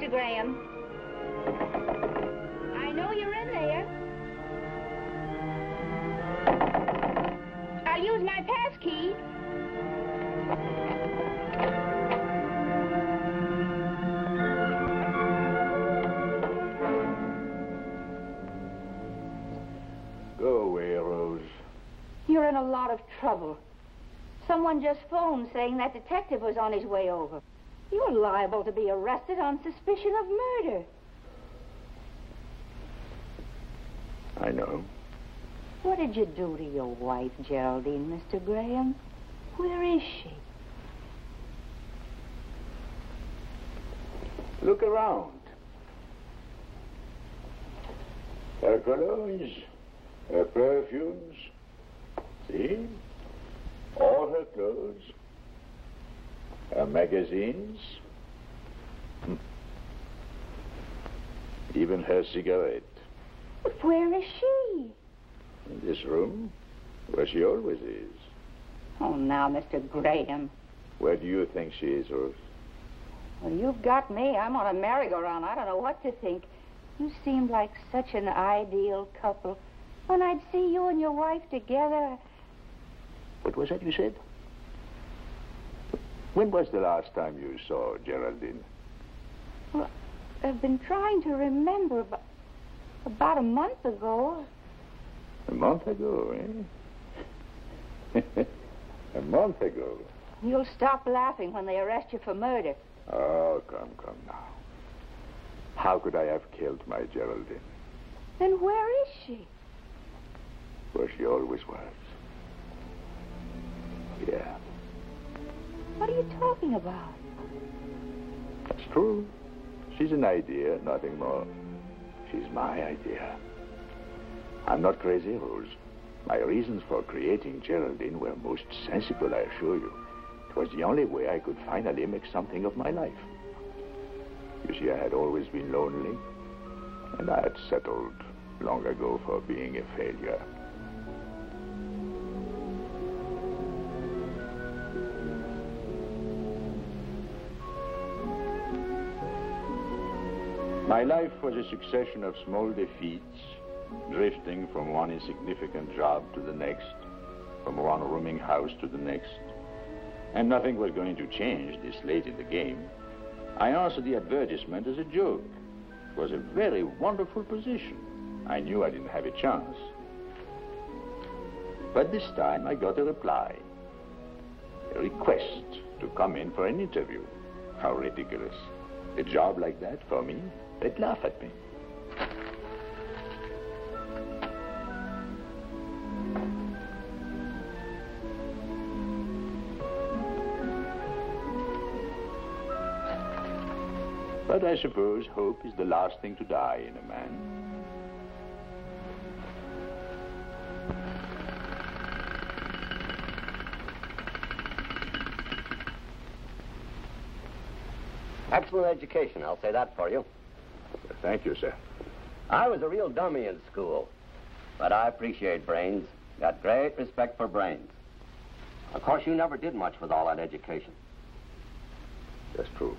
Mr. Graham. I know you're in there. I'll use my pass key. Go away, Rose. You're in a lot of trouble. Someone just phoned saying that detective was on his way over. You're liable to be arrested on suspicion of murder. I know. What did you do to your wife, Geraldine, Mr. Graham? Where is she? Look around. Her colognes, her perfumes. See? All her clothes. Her magazines. Even her cigarette. But where is she? In this room, where she always is. Oh, now, Mr. Graham. Where do you think she is, Rose? Well, you've got me. I'm on a merry-go-round. I don't know what to think. You seemed like such an ideal couple. When I'd see you and your wife together... What was that you said? When was the last time you saw Geraldine? Well, I've been trying to remember. About a month ago. A month ago, eh? A month ago. You'll stop laughing when they arrest you for murder. Oh, come now. How could I have killed my Geraldine? Then where is she? Where she always was. Yeah. What are you talking about? That's true. She's an idea, nothing more. She's my idea. I'm not crazy, Rose. My reasons for creating Geraldine were most sensible, I assure you. It was the only way I could finally make something of my life. You see, I had always been lonely, and I had settled long ago for being a failure. My life was a succession of small defeats, drifting from one insignificant job to the next, from one rooming house to the next. And nothing was going to change this late in the game. I answered the advertisement as a joke. It was a very wonderful position. I knew I didn't have a chance. But this time I got a reply. A request to come in for an interview. How ridiculous. A job like that for me? They'd laugh at me. But I suppose hope is the last thing to die in a man. Excellent education, I'll say that for you. Thank you, sir. I was a real dummy in school, but I appreciate brains. Got great respect for brains. Of course, you never did much with all that education. That's true.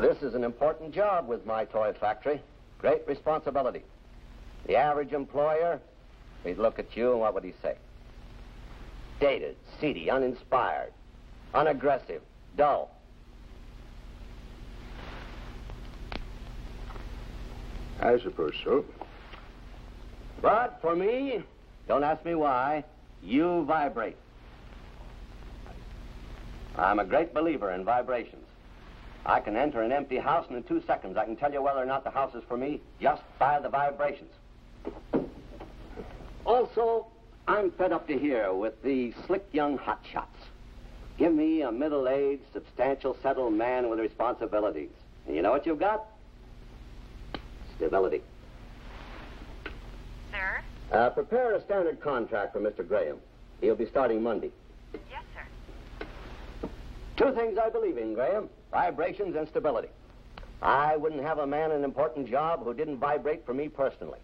This is an important job with my toy factory. Great responsibility. The average employer, he'd look at you and what would he say? Dated, seedy, uninspired, unaggressive, dull. I suppose so. But for me, don't ask me why, you vibrate. I'm a great believer in vibrations. I can enter an empty house, and in 2 seconds I can tell you whether or not the house is for me just by the vibrations. Also, I'm fed up to here with the slick young hotshots. Give me a middle-aged, substantial, settled man with responsibilities. And you know what you've got? Stability. Sir? Prepare a standard contract for Mr. Graham. He'll be starting Monday. Yes, sir. 2 things I believe in, Graham. Vibrations and stability. I wouldn't have a man in an important job who didn't vibrate for me personally.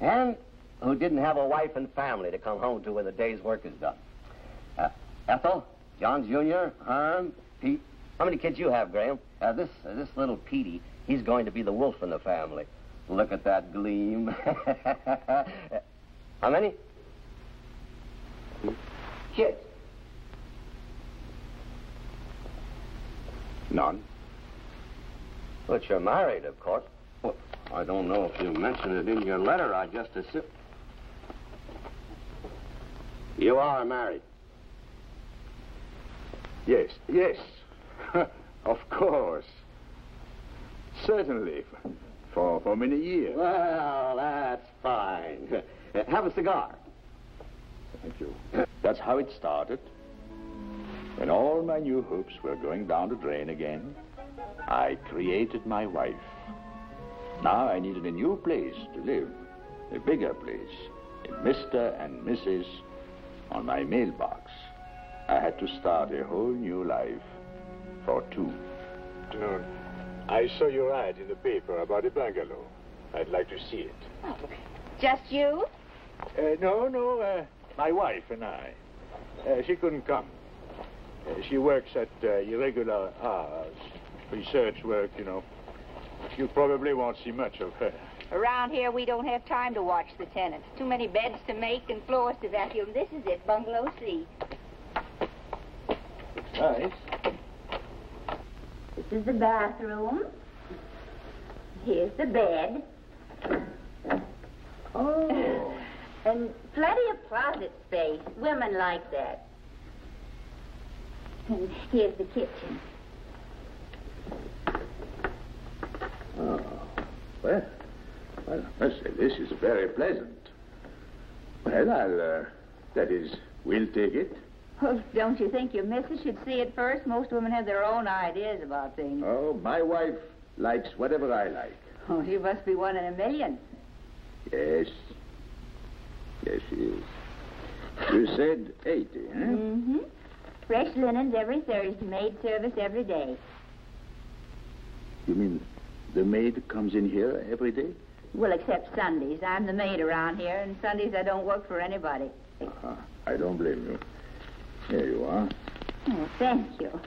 And who didn't have a wife and family to come home to when the day's work is done. Ethel, John Jr., Herm, Pete. How many kids you have, Graham? This little Petey, he's going to be the wolf in the family. Look at that gleam. How many? Kids. None. But you're married, of course. Well, I don't know if you mentioned it in your letter. I just assumed. You are married. Yes, yes. Of course. Certainly. For many years. Well, that's fine. Have a cigar. Thank you. That's how it started. When all my new hopes were going down the drain again, I created my wife. Now I needed a new place to live, a bigger place, a Mr. and Mrs. on my mailbox. I had to start a whole new life for two. Afternoon. I saw your ad in the paper about a bungalow. I'd like to see it. Oh, just you? No, my wife and I. She couldn't come. She works at irregular hours. Research work, you know. You probably won't see much of her. Around here, we don't have time to watch the tenants. Too many beds to make and floors to vacuum. This is it, Bungalow C. Nice. This is the bathroom. Here's the bed. Oh. And plenty of closet space. Women like that. And here's the kitchen. Oh, well, I must say, this is very pleasant. Well, that is, we'll take it. Well, don't you think your missus should see it first? Most women have their own ideas about things. Oh, my wife likes whatever I like. Oh, she must be one in a million. Yes. Yes, she is. You said 80, huh? Mm-hmm. Fresh linens every Thursday, maid service every day. You mean the maid comes in here every day? Well, except Sundays. I'm the maid around here, and Sundays I don't work for anybody. Uh-huh. I don't blame you. Here you are. Oh, thank you.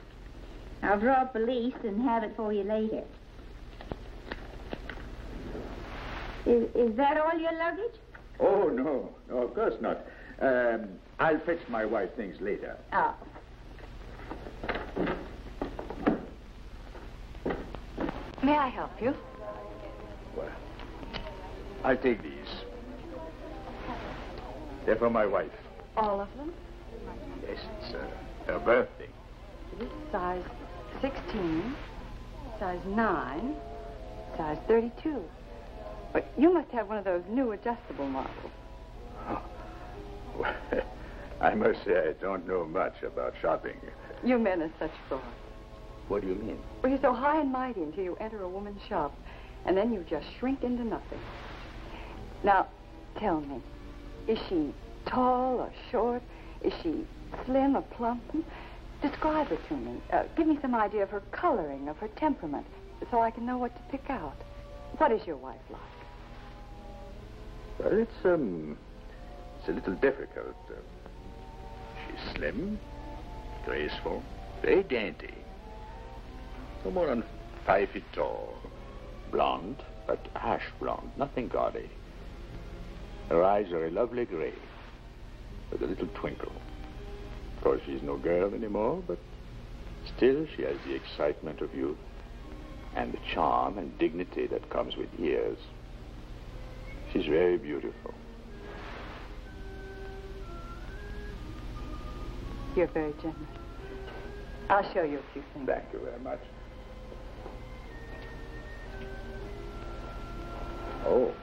I'll draw up a lease and have it for you later. Is that all your luggage? Oh, no. No, of course not. I'll fetch my wife things later. Oh. May I help you? Well, I'll take these. They're for my wife. All of them? Yes, it's her birthday. This is size 16, size 9, size 32. But you must have one of those new adjustable models. Oh. Well, I must say I don't know much about shopping. You men are such frauds. What do you mean? Well, you're so high and mighty until you enter a woman's shop, and then you just shrink into nothing. Now, tell me, is she tall or short? Is she slim or plump? Describe her to me. Give me some idea of her coloring, of her temperament, so I can know what to pick out. What is your wife like? Well, it's a little difficult. She's slim, graceful, very dainty. No more than 5 feet tall. Blonde, but ash blonde, nothing gaudy. Her eyes are a lovely gray, with a little twinkle. Of course, she's no girl anymore, but still she has the excitement of youth and the charm and dignity that comes with years. She's very beautiful. You're very generous. I'll show you a few things. Thank you very much. Oh.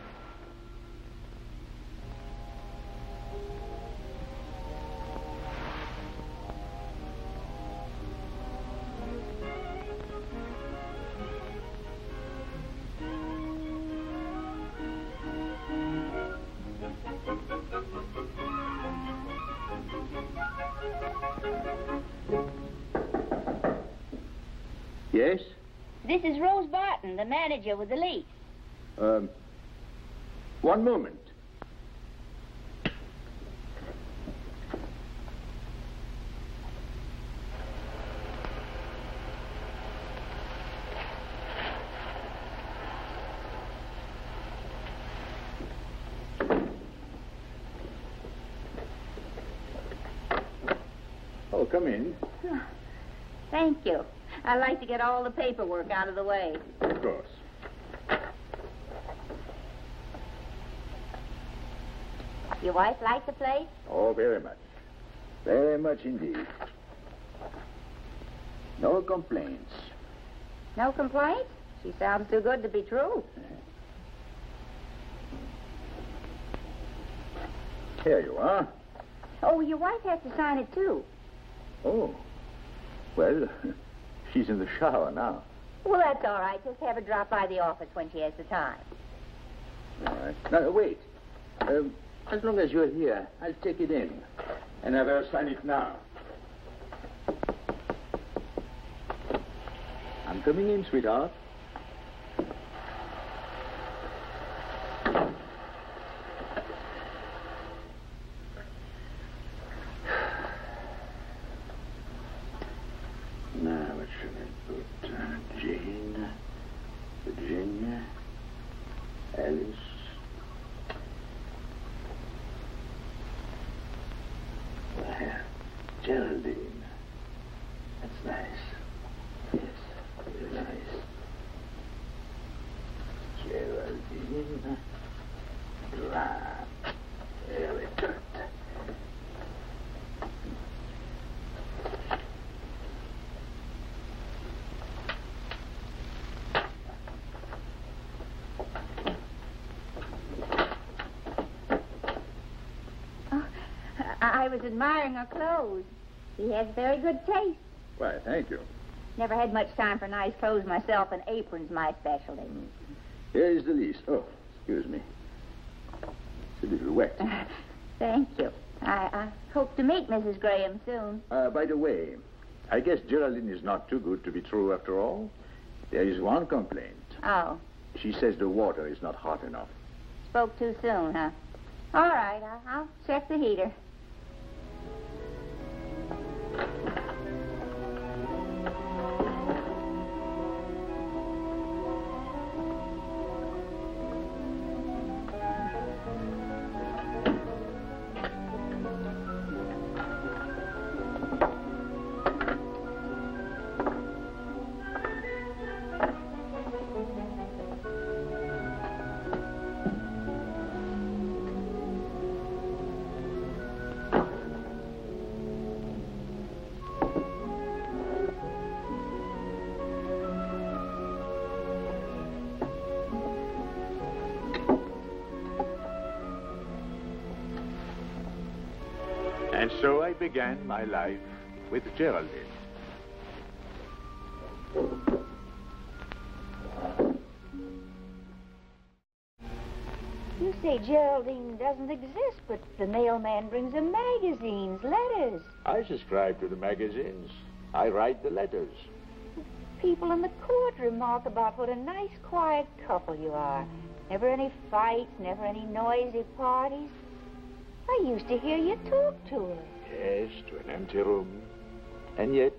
Yes? This is Rose Barton, the manager with the lease. One moment. Oh, come in. Thank you. I'd like to get all the paperwork out of the way. Of course. Your wife like the place? Oh, very much. Very much indeed. No complaints. No complaints? She sounds too good to be true. Here you are. Oh, your wife has to sign it, too. Oh. Well, she's in the shower now. Well, that's all right. Just have her drop by the office when she has the time. All right. Now, wait. As long as you're here, I'll take it in. And have her sign it now. I'm coming in, sweetheart. Now, what should I put? Jane, Virginia, Alice. Well, Geraldine. That's nice. Yes, very nice. Geraldine. Grant. Very good. I was admiring her clothes. She has very good taste. Why, thank you. Never had much time for nice clothes myself, and aprons my specialty. Here is the lease. Oh, excuse me. It's a little wet. Thank you. I hope to meet Mrs. Graham soon. By the way, I guess Geraldine is not too good to be true after all. There is one complaint. Oh. She says the water is not hot enough. Spoke too soon, huh? All right, I'll check the heater. And so I began my life with Geraldine. You say Geraldine doesn't exist, but the mailman brings her magazines, letters. I subscribe to the magazines. I write the letters. People in the court remark about what a nice, quiet couple you are. Never any fights, never any noisy parties. I used to hear you talk to her. Yes, to an empty room. And yet,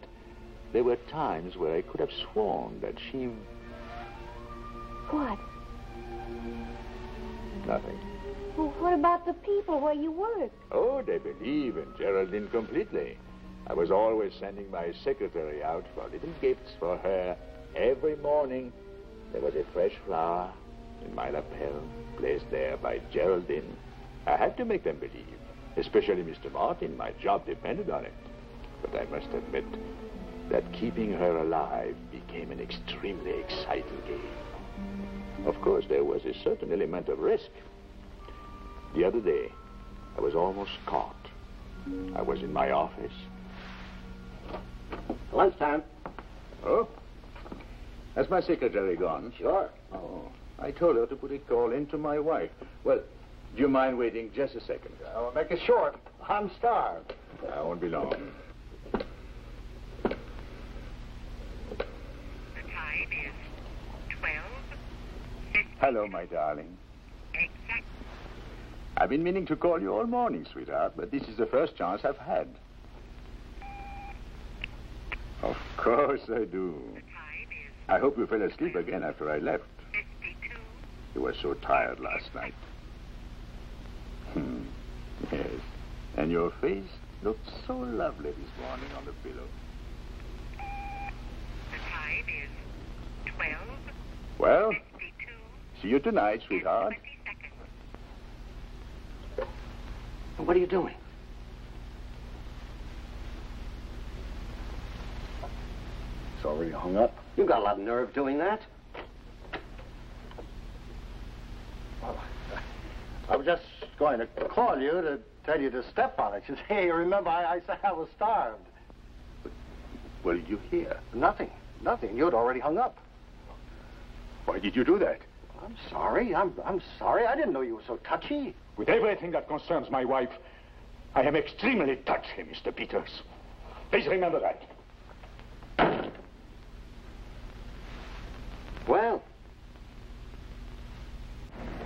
there were times where I could have sworn that she... What? Nothing. Well, what about the people where you work? Oh, they believe in Geraldine completely. I was always sending my secretary out for little gifts for her. Every morning, there was a fresh flower in my lapel, placed there by Geraldine. I had to make them believe, especially Mr. Martin. My job depended on it. But I must admit that keeping her alive became an extremely exciting game. Of course, there was a certain element of risk. The other day, I was almost caught. I was in my office. Lunchtime. Oh? Has my secretary gone? Sure. Oh, I told her to put a call in to my wife. Well, do you mind waiting just a second? I'll make it short. I'm starved. I won't be long. The time is 12:50. Hello, my darling. Exact. I've been meaning to call you all morning, sweetheart, but this is the first chance I've had. Of course I do. The time is I hope you fell asleep again after I left. 52. You were so tired last night. Yes. And your face Looked so lovely this morning on the pillow. The time is 12:52. Well, see you tonight, sweetheart. 20 seconds. What are you doing? It's already hung up. You got a lot of nerve doing that. I was just going to call you to tell you to step on it. You say, remember, I said I was starved. What did you hear? Nothing. You'd already hung up. Why did you do that? I'm sorry. I'm sorry. I didn't know you were so touchy. With everything that concerns my wife, I am extremely touchy, Mr. Peters. Please remember that. Well.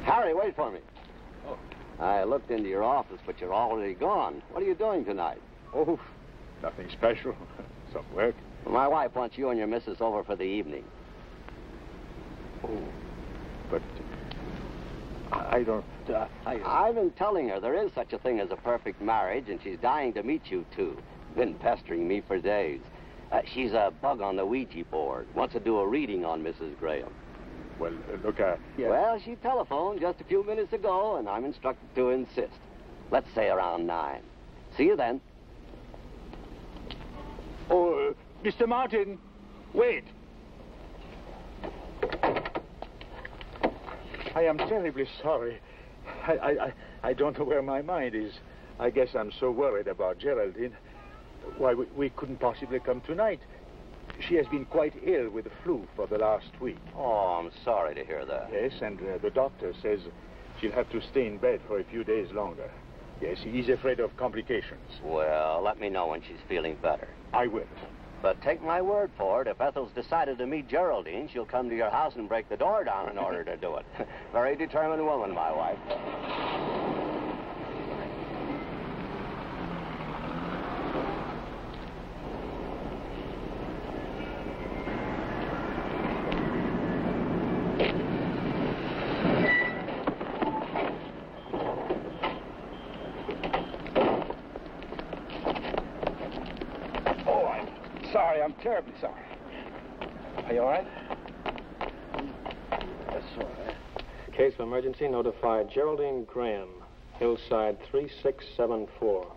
Harry, wait for me. Oh. I looked into your office, but you're already gone. What are you doing tonight? Oh, nothing special. Some work. My wife wants you and your missus over for the evening. Oh, but I don't... I've been telling her there is such a thing as a perfect marriage, and she's dying to meet you two. Been pestering me for days. She's a bug on the Ouija board. Wants to do a reading on Mrs. Graham. Well, look, yeah. Well, she telephoned just a few minutes ago, and I'm instructed to insist. Let's say around 9. See you then. Oh, Mr. Martin, wait. I am terribly sorry. I don't know where my mind is. I guess I'm so worried about Geraldine. Why, we couldn't possibly come tonight. She has been quite ill with the flu for the last week. Oh, I'm sorry to hear that. Yes, and the doctor says she'll have to stay in bed for a few days longer. Yes, he's afraid of complications. Well, let me know when she's feeling better. I will. But take my word for it, if Ethel's decided to meet Geraldine, she'll come to your house and break the door down in order to do it. Very determined woman, my wife. I'm terribly sorry. Are you all right? That's all right. Case of emergency notified Geraldine Graham, Hillside 3674.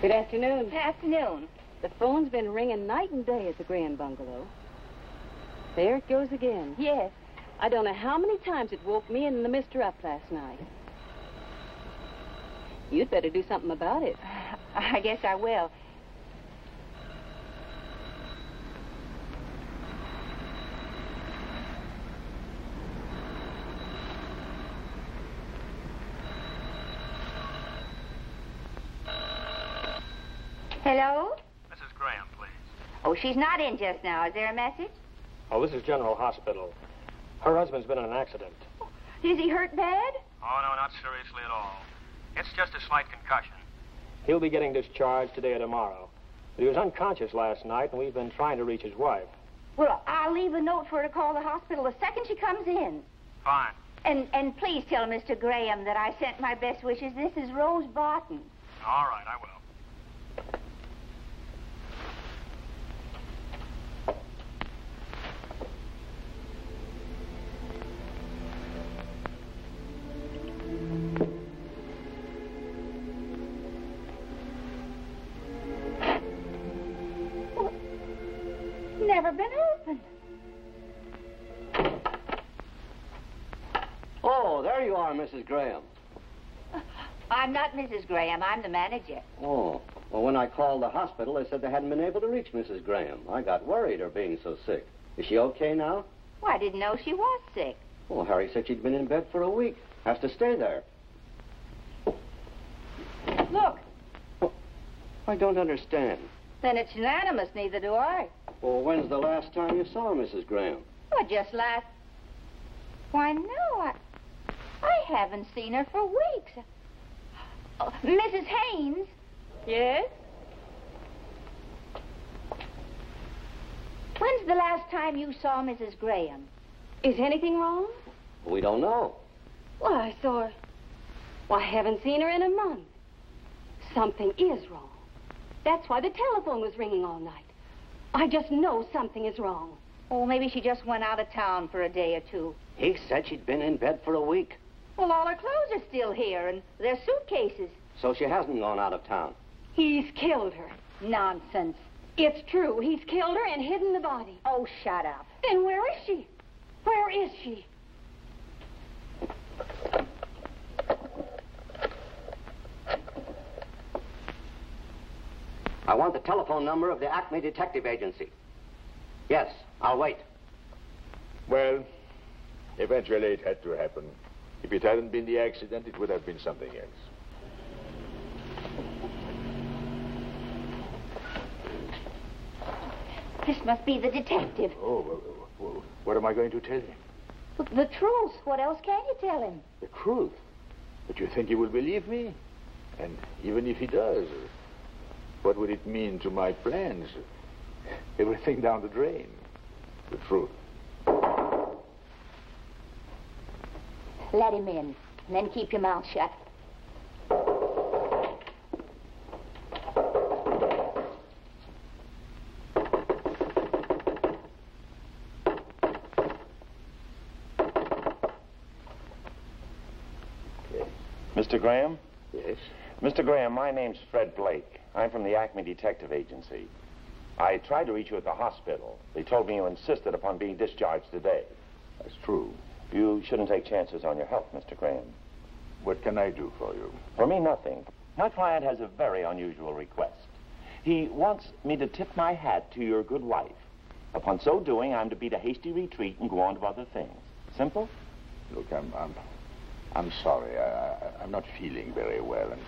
Good afternoon. Good afternoon. The phone's been ringing night and day at the Graham bungalow. There it goes again. Yes. I don't know how many times it woke me and the mister up last night. You'd better do something about it. I guess I will. Hello? Mrs. Graham, please. Oh, she's not in just now. Is there a message? Oh, this is General Hospital. Her husband's been in an accident. Is he hurt bad? Oh, no, not seriously at all. It's just a slight concussion. He'll be getting discharged today or tomorrow. But he was unconscious last night, and we've been trying to reach his wife. Well, I'll leave a note for her to call the hospital the second she comes in. Fine. And please tell Mr. Graham that I sent my best wishes. This is Rose Barton. All right, I will. Never been opened. Oh, there you are, Mrs. Graham. I'm not Mrs. Graham. I'm the manager. Oh. Well, when I called the hospital, they said they hadn't been able to reach Mrs. Graham. I got worried, her being so sick. Is she okay now? Well, I didn't know she was sick. Well, Harry said she'd been in bed for a week. Has to stay there. Look, I don't understand. then it's unanimous. Neither do I. Well, when's the last time you saw Mrs. Graham? Well, just last... Why, no, I haven't seen her for weeks. Oh, Mrs. Haynes, Yes? When's the last time you saw Mrs. Graham? Is anything wrong? We don't know. Well, I saw her. Well, I haven't seen her in a month. Something is wrong. That's why the telephone was ringing all night. I just know something is wrong. Oh, maybe she just went out of town for a day or two. He said she'd been in bed for a week. Well, all her clothes are still here, and their suitcases. So she hasn't gone out of town. He's killed her. Nonsense. It's true. He's killed her and hidden the body. Oh, shut up. Then where is she? Where is she? I want the telephone number of the Acme Detective Agency. Yes, I'll wait. Well, eventually it had to happen. If it hadn't been the accident, it would have been something else. This must be the detective. Oh, what am I going to tell him? The truth. What else can you tell him? The truth. But you think he will believe me? And even if he does, what would it mean to my plans? Everything down the drain. The truth. Let him in, and then keep your mouth shut. Mr. Graham? Yes? Mr. Graham, my name's Fred Blake. I'm from the Acme Detective Agency. I tried to reach you at the hospital. They told me you insisted upon being discharged today. That's true. You shouldn't take chances on your health, Mr. Graham. What can I do for you? For me, nothing. My client has a very unusual request. He wants me to tip my hat to your good wife. Upon so doing, I'm to beat a hasty retreat and go on to other things. Simple? Look, I'm sorry. I'm not feeling very well, and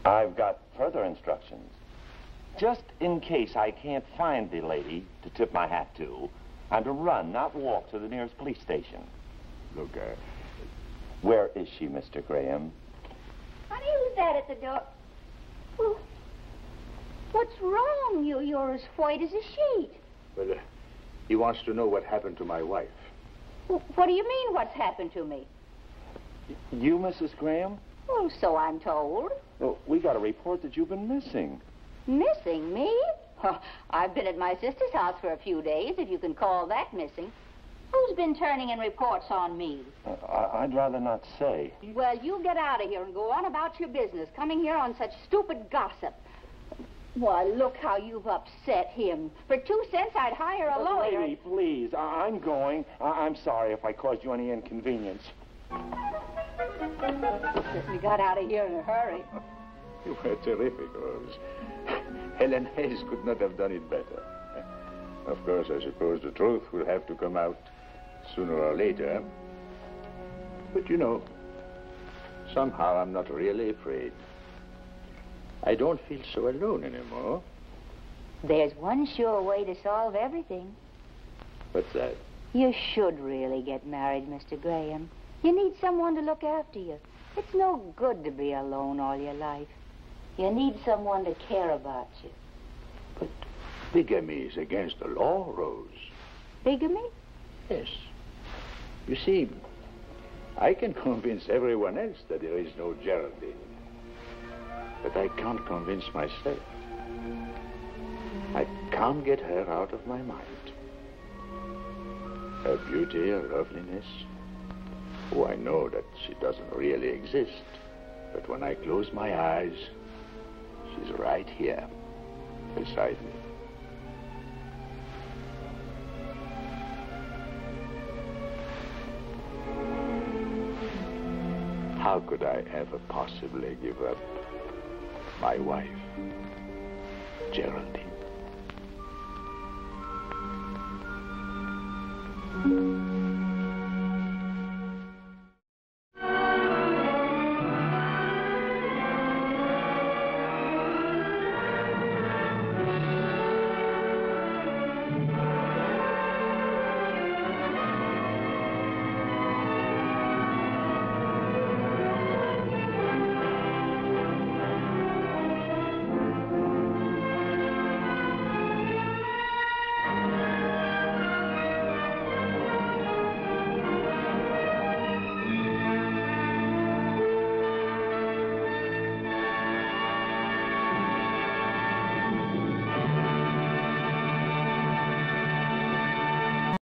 I've got further instructions. Just in case I can't find the lady to tip my hat to, I'm to run, not walk, to the nearest police station. Look, Where is she, Mr. Graham? Honey, who's that at the door? Well, what's wrong? You're as white as a sheet. well, he wants to know what happened to my wife. Well, what do you mean, what's happened to me? You, Mrs. Graham? Well, so I'm told. Well, we got a report that you've been missing. Missing me? Oh, I've been at my sister's house for a few days, if you can call that missing. Who's been turning in reports on me? I'd rather not say. Well, you get out of here and go on about your business, coming here on such stupid gossip. Why, look how you've upset him. For 2 cents, I'd hire a lawyer. Lady, please, I'm going. I'm sorry if I caused you any inconvenience. We got out of here in a hurry. You were terrific, Rose. Helen Hayes could not have done it better. Of course, I suppose the truth will have to come out sooner or later. But you know, somehow I'm not really afraid. I don't feel so alone anymore. There's one sure way to solve everything. What's that? You should really get married, Mr. Graham. You need someone to look after you. It's no good to be alone all your life. You need someone to care about you. But bigamy is against the law, Rose. Bigamy? Yes. You see, I can convince everyone else that there is no Geraldine. But I can't convince myself. I can't get her out of my mind. Her beauty, her loveliness. Oh, I know that she doesn't really exist. But when I close my eyes, she's right here, beside me. How could I ever possibly give up my wife, Geraldine?